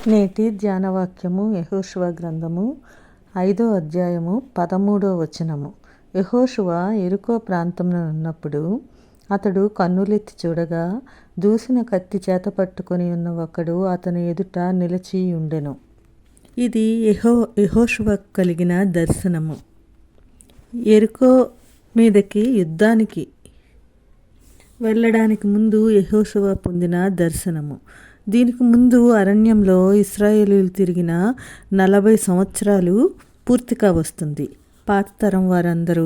నేటి ధ్యానవాక్యము యెహోషువ గ్రంథము 5వ అధ్యాయము 13వ వచనము. యెహోషువ యెరికో ప్రాంతంలో ఉన్నప్పుడు అతడు కన్నులెత్తి చూడగా దూసిన కత్తి చేత పట్టుకొని ఉన్న ఒకడు అతని ఎదుట నిలిచి ఉండెను. ఇది యెహోషువ కలిగిన దర్శనము. యెరికో మీదకి యుద్ధానికి వెళ్ళడానికి ముందు యెహోషువ పొందిన దర్శనము. దీనికి ముందు అరణ్యంలో ఇశ్రాయేలీయులు తిరిగిన 40 సంవత్సరాలు పూర్తిగా వస్తుంది. పాత తరం వారందరూ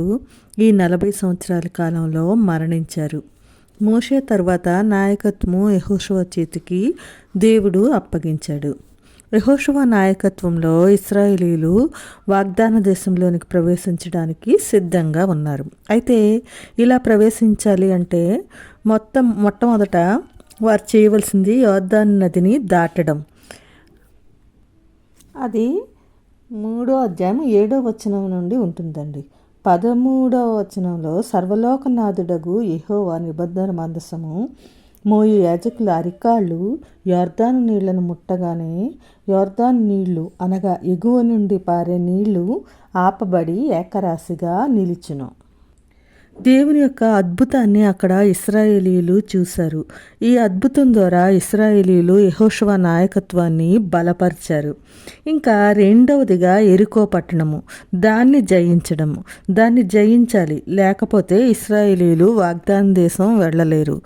ఈ 40 సంవత్సరాల కాలంలో మరణించారు. మోషే తర్వాత నాయకత్వము యెహోషువ చేతికి దేవుడు అప్పగించాడు. యెహోషువ నాయకత్వంలో ఇశ్రాయేలీయులు వాగ్దాన దేశంలోనికి ప్రవేశించడానికి సిద్ధంగా ఉన్నారు. అయితే ఇలా ప్రవేశించాలి అంటే మొట్టమొదట వారు చేయవలసింది యోర్దాను నదిని దాటడం. అది 3వ అధ్యాయం 7వ వచనం నుండి ఉంటుందండి. 13వ వచనంలో సర్వలోకనాథుడగు యెహోవా నిబంధన మందసము మోయు యాజకుల అరికాళ్ళు యోర్దాను నీళ్లను ముట్టగానే యోర్దాను నీళ్లు అనగా ఎగువ నుండి పారే నీళ్లు ఆపబడి ఏకరాశిగా నిలిచును. దేవుని యొక్క అద్భుతాన్ని అక్కడ ఇశ్రాయేలీయులు చూశారు. ఈ అద్భుతం ద్వారా ఇశ్రాయేలీయులు యెహోషువ నాయకత్వాన్ని బలపరిచారు. ఇంకా రెండవదిగా యెరికో పట్టణము, దాన్ని జయించాలి. లేకపోతే ఇశ్రాయేలీయులు వాగ్దాన దేశం వెళ్ళలేరు.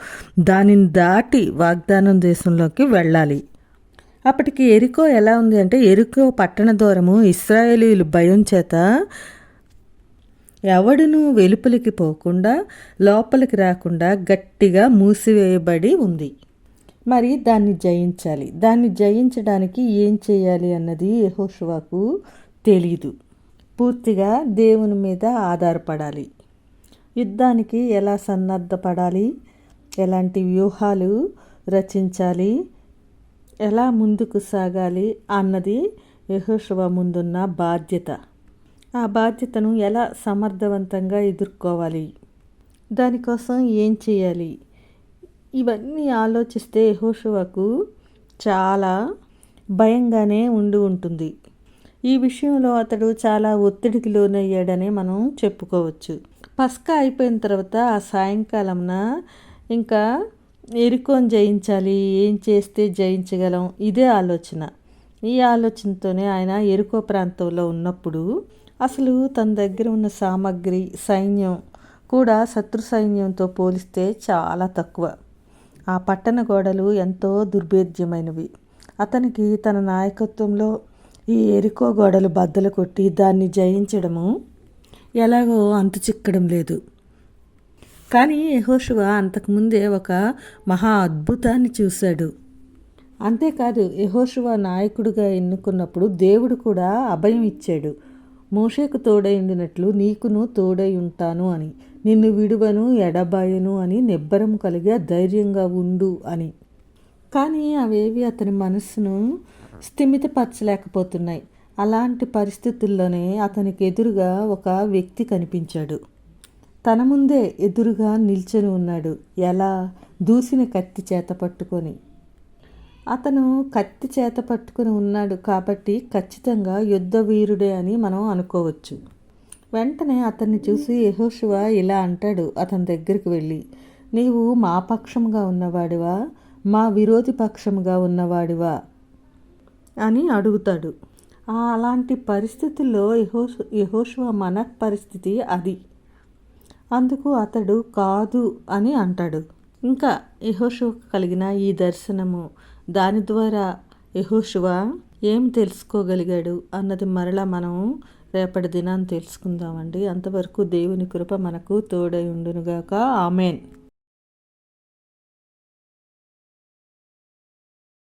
దానిని దాటి వాగ్దానం దేశంలోకి వెళ్ళాలి. అప్పటికి యెరికో ఎలా ఉంది అంటే, యెరికో పట్టణ దూరము ఇశ్రాయేలీయులు భయం చేత ఎవడునూ వెలుపలికి పోకుండా లోపలికి రాకుండా గట్టిగా మూసివేయబడి ఉంది. మరి దాన్ని జయించాలి. దాన్ని జయించడానికి ఏం చేయాలి అన్నది యెహోషువకు తెలీదు. పూర్తిగా దేవుని మీద ఆధారపడాలి. యుద్ధానికి ఎలా సన్నద్ధపడాలి, ఎలాంటి వ్యూహాలు రచించాలి, ఎలా ముందుకు సాగాలి అన్నది యెహోషువ ముందున్న బాధ్యత. ఆ బాధ్యతను ఎలా సమర్థవంతంగా ఎదుర్కోవాలి, దానికోసం ఏం చేయాలి, ఇవన్నీ ఆలోచిస్తే యెహోషువకు చాలా భయంగానే ఉంటుంది. ఈ విషయంలో అతడు చాలా ఒత్తిడికి లోనయ్యాడని మనం చెప్పుకోవచ్చు. పస్కా అయిపోయిన తర్వాత ఆ సాయంకాలంన ఇంకా యెరికోను జయించాలి, ఏం చేస్తే జయించగలం, ఇదే ఆలోచన. ఈ ఆలోచనతోనే ఆయన యెరికో ప్రాంతంలో ఉన్నప్పుడు అసలు తన దగ్గర ఉన్న సామగ్రి, సైన్యం కూడా శత్రు సైన్యంతో పోలిస్తే చాలా తక్కువ. ఆ పట్టణ గోడలు ఎంతో దుర్భేద్యమైనవి. అతనికి తన నాయకత్వంలో ఈ యెరికో గోడలు బద్దలు కొట్టి దాన్ని జయించడము ఎలాగో అంతు చిక్కడం లేదు. కానీ యెహోషువ అంతకుముందే ఒక మహా అద్భుతాన్ని చూశాడు. అంతేకాదు, యెహోషువ నాయకుడిగా ఎన్నుకున్నప్పుడు దేవుడు కూడా అభయం ఇచ్చాడు. మోషేకు తోడై ఉండినట్లు నీకును తోడై ఉంటాను అని, నిన్ను విడువను ఎడబాయను అని, నిబ్బరం కలిగి ధైర్యంగా ఉండు అని. కానీ అవేవి అతని మనస్సును స్థిమితపరచలేకపోతున్నాయి. అలాంటి పరిస్థితుల్లోనే అతనికి ఎదురుగా ఒక వ్యక్తి కనిపించాడు. తన ముందే ఎదురుగా నిల్చొని ఉన్నాడు. ఎలా? దూసిన కత్తి చేత పట్టుకొని. అతను కత్తి చేత పట్టుకుని ఉన్నాడు కాబట్టి ఖచ్చితంగా యుద్ధ వీరుడే అని మనం అనుకోవచ్చు. వెంటనే అతన్ని చూసి యెహోషువ ఇలా అంటాడు అతని దగ్గరికి వెళ్ళి, నీవు మా పక్షంగా ఉన్నవాడివా, మా విరోధి పక్షంగా ఉన్నవాడివా అని అడుగుతాడు. అలాంటి పరిస్థితుల్లో యెహోషువ మన పరిస్థితి అది. అందుకు అతడు కాదు అని అంటాడు. ఇంకా యెహోషువకు కలిగిన ఈ దర్శనము, దాని ద్వారా యెహోషువ ఏం తెలుసుకోగలిగాడు అన్నది మరలా మనం రేపటి దినాన్ని తెలుసుకుందామండి. అంతవరకు దేవుని కృప మనకు తోడై ఉండునుగాక. ఆమేన్.